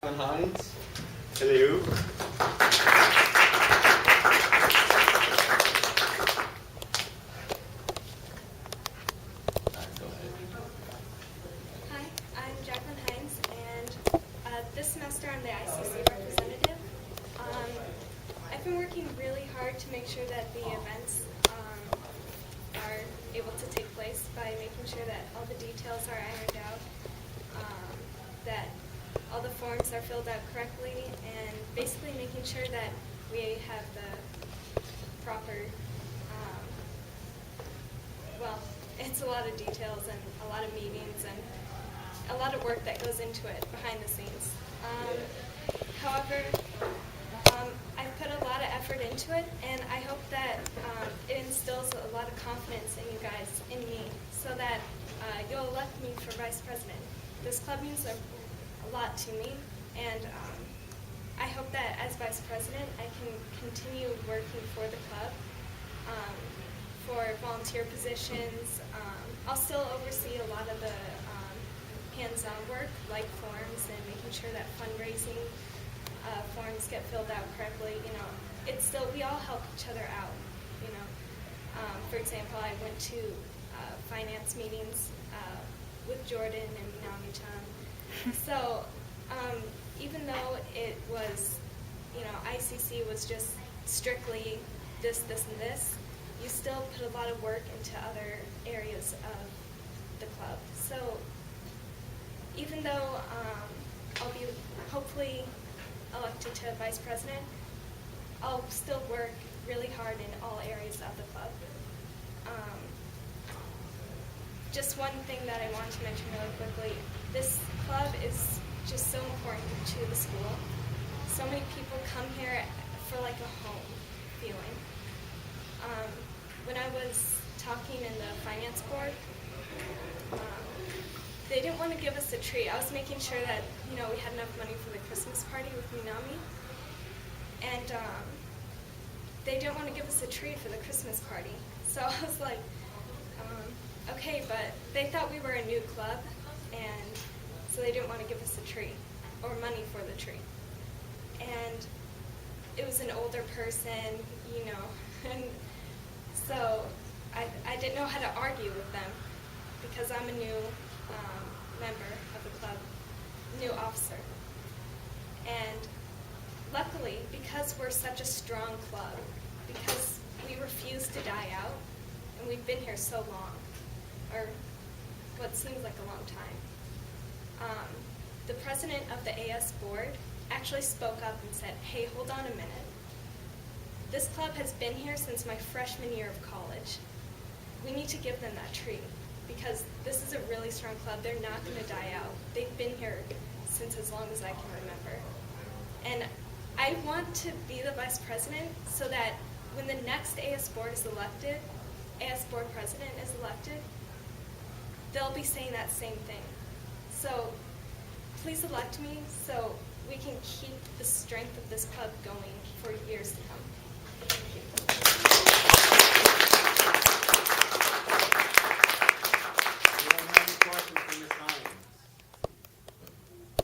Hines. Hello. Hi, I'm Jacquelyn Hines, and this semester I'm the ICC representative. I've been working really hard to make sure that the events are able to take place by making sure that all the details are ironed out, that all the forms are filled out correctly, and basically making sure that we have the proper, well, it's a lot of details and a lot of meetings and a lot of work that goes into it behind the scenes. However, I've put a lot of effort into it, and I hope that it instills a lot of confidence in you guys, in me, so that you'll elect me for vice president. This club means a lot to me, and I hope that as vice president I can continue working for the club, for volunteer positions. I'll still oversee a lot of the hands-on work, like forms and making sure that fundraising forms get filled out correctly. You know, it's still, we all help each other out. You know, for example, I went to finance meetings with Jordan and Minami-chan. So even though it was, you know, ICC was just strictly this, and this, you still put a lot of work into other areas of the club. So even though I'll be hopefully elected to vice president, I'll still work really hard in all areas of the club. Just one thing that I want to mention really quickly, this club is just so important to the school. So many people come here for like a home feeling. When I was talking in the finance board, they didn't want to give us a tree. I was making sure that, you know, we had enough money for the Christmas party with Minami, and they didn't want to give us a tree for the Christmas party. So I was like, okay, but they thought we were a new club, and so they didn't want to give us a tree or money for the tree. And it was an older person, you know, and so I didn't know how to argue with them because I'm a new member of the club, new officer. And luckily, because we're such a strong club, because we refuse to die out, and we've been here so long, or what seems like a long time, the president of the AS board actually spoke up and said, hey, hold on a minute. This club has been here since my freshman year of college. We need to give them that tree because this is a really strong club. They're not going to die out. They've been here since as long as I can remember. And I want to be the vice president so that when the next AS board is elected, AS board president is elected, they'll be saying that same thing. So please elect me so we can keep the strength of this club going for years to come. Thank you. Anyone have any questions for Ms. Hines?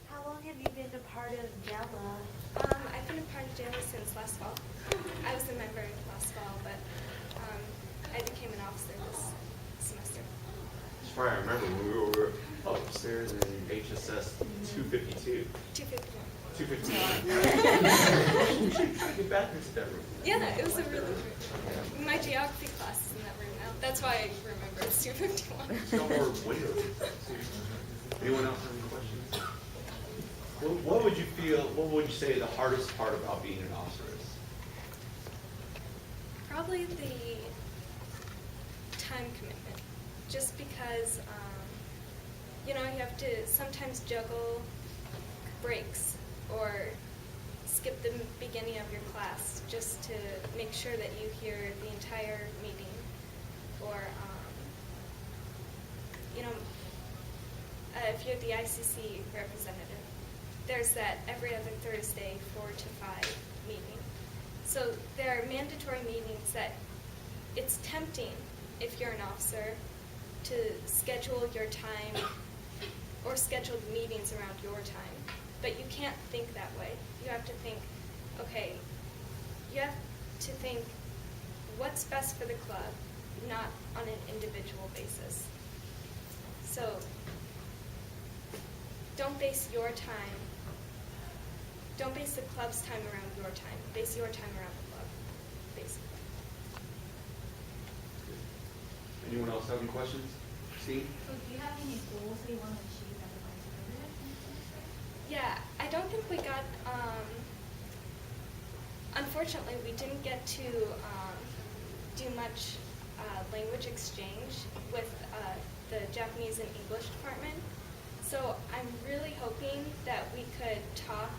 How long have you been a part of JALA? I've been a part of JALA since last fall. I was a member last fall, but I became an officer this semester. As far as I remember, when we were upstairs in HSS 252. 251. 252. We should try to get back into that room. Yeah, it was a really good. My geography class is in that room now. That's why I remember it's 251. There's no more windows. Anyone else have any questions? What would you say the hardest part about being an officer is? Probably the time commitment. Just because, you know, you have to sometimes juggle breaks or skip the beginning of your class just to make sure that you hear the entire meeting. Or, you know, if you're the ICC representative, there's that every other Thursday 4 to 5 meeting. So there are mandatory meetings that it's tempting if you're an officer to schedule your time or schedule meetings around your time. But you can't think that way. You have to think, okay, you have to think what's best for the club, not on an individual basis. So don't base your time, don't base the club's time around your time. Base your time around the club, basically. Anyone else have any questions? Steve? So do you have any goals that you want to achieve as a vice president? Yeah, I don't think we got, unfortunately, we didn't get to do much language exchange with the Japanese and English department. So I'm really hoping that we could talk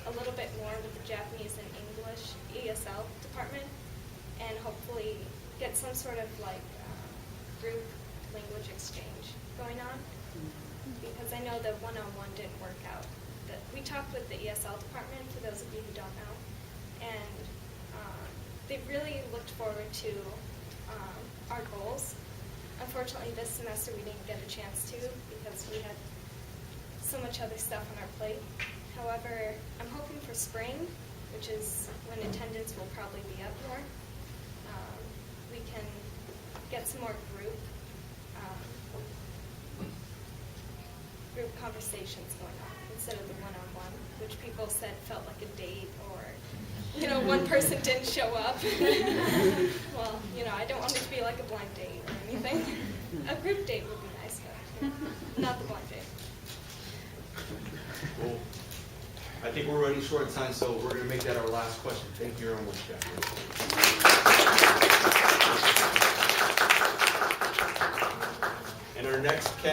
a little bit more with the Japanese and English ESL department and hopefully get some sort of like group language exchange going on, because I know the one-on-one didn't work out. We talked with the ESL department, for those of you who don't know, and they really looked forward to our goals. Unfortunately, this semester we didn't get a chance to because we had so much other stuff on our plate. However, I'm hoping for spring, which is when attendance will probably be up more. We can get some more group conversations going on instead of the one-on-one, which people said felt like a date, or one person didn't show up. Well, I don't want it to be like a blind date or anything. A group date would be nice, but not the blind date. Cool. I think we're running short on time, so we're going to make that our last question. Thank you very much, Jacquelyn. And our next